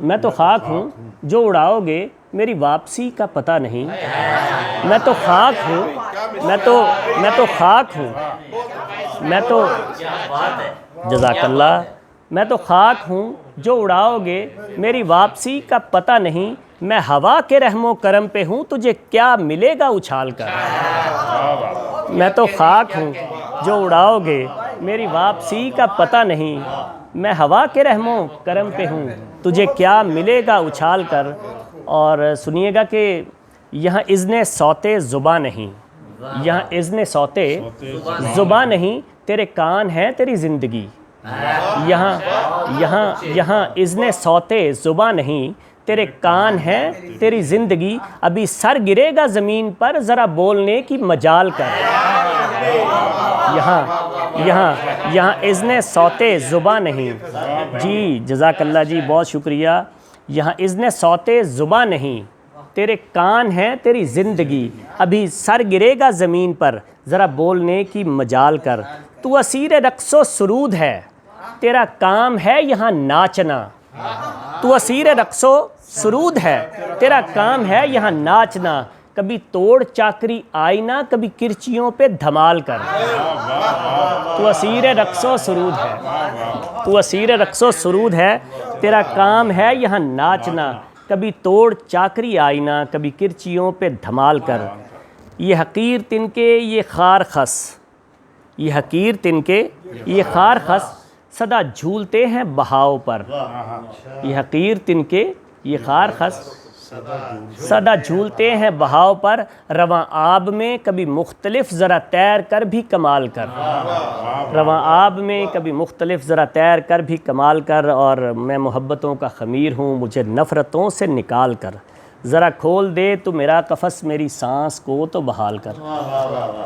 मैं तो खाक हूँ जो उड़ाओगे मेरी वापसी का पता नहीं। मैं तो खाक हूँ मैं तो खाक हूँ मैं तो जज़ाकल्लाह। मैं तो खाक हूँ जो उड़ाओगे मेरी वापसी का पता नहीं। मैं हवा के रहमो करम पे हूँ तुझे क्या मिलेगा उछाल कर। मैं तो खाक हूँ जो उड़ाओगे मेरी वापसी का पता नहीं। मैं हवा के रहमो करम पे हूँ तुझे क्या मिलेगा उछाल कर। और सुनिएगा कि यहाँ इज़्ने सौते ज़ुबां नहीं, यहाँ इज़्ने सौते ज़ुबां नहीं, तेरे कान हैं तेरी ज़िंदगी। यहाँ इज़्ने सौते ज़ुबां नहीं, तेरे कान हैं तेरी ज़िंदगी। अभी सर गिरेगा ज़मीन पर ज़रा बोलने की मजाल कर। यहाँ इज़्ने सौते ज़ुबां नहीं। जी जज़ाकल्लाह जी, बहुत शुक्रिया। यहाँ इज़्ने सौते ज़ुबां नहीं, तेरे कान हैं तेरी ज़िंदगी। अभी सर गिरेगा ज़मीन पर ज़रा बोलने की मजाल कर। तू असीर रक़्सो सुरूद है, तेरा काम है यहाँ नाचना। तू असीर रक़्सो सुरूद है, तेरा काम है यहाँ नाचना। कभी तोड़ चाकरी आईना, कभी किरचियों पे धमाल कर। तू असीर रक़्सो सुरूद है, तू असीर रक़्सो सुरूद है, तेरा काम है यहाँ नाचना। कभी तोड़ चाकरी आईना, कभी किरचियों पे धमाल कर। ये हकीर तिनके ये खार खस, ये हकीर तिनके ये खार खस सदा झूलते हैं बहाव पर। ये हकीर तिनके ये खार खस सदा झूलते हैं बहाव पर। रवां आब में कभी मुख्तलिफ ज़रा तैर कर भी कमाल कर। रवां आब में कभी मुख्तलिफ ज़रा तैर कर भी कमाल कर। और मैं मोहब्बतों का ख़मीर हूँ, मुझे नफ़रतों से निकाल कर। ज़रा खोल दे तो मेरा कफ़स, मेरी सांस को तो बहाल कर।